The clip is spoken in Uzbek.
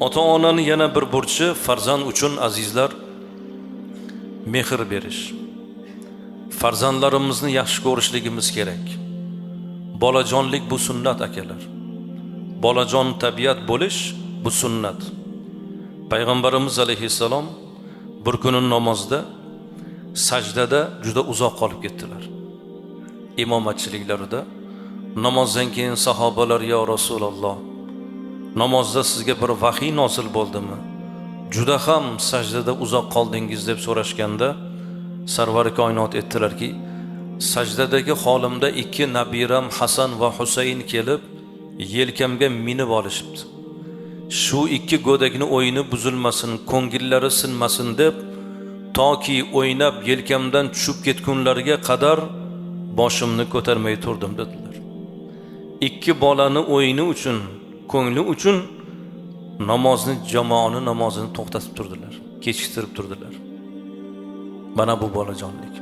Ota-onaning yana bir burchi farzand uchun azizlar mehr berish. Farzandlarimizni yaxshi ko'rishligimiz kerak. Bolajonlik bu sunnat akalar. Bolajon tabiat bo'lish bu sunnat. Payg'ambarimiz alayhissalom bir kuni namozda sajdada juda uzoq qolib ketdilar. İmomatchiliklarida namozdan keyin sahobalar ya Rasululloh, namozda sizga bir vahiy nozil bo'ldimi? Juda ham sajdada uzoq qoldingiz deb so'rashganda Sarvari koinot aytdilarki, sajdadagi holimda ikki nabiram Hasan va Husayn kelib yelkamga minib olishibdi. Shu ikki go'dakni o'yini buzilmasin, ko'ngillari sinmasin deb toki o'ynab yelkamdan tushib ketgunlariga qadar boshimni ko'tarmay turdim dedilar. Ikki bolani o'yini uchun, ko'ngli uchun namozni, jamoani namozini to'xtatib turdilar, kechiktirib turdilar. Mana bu bolajonlik.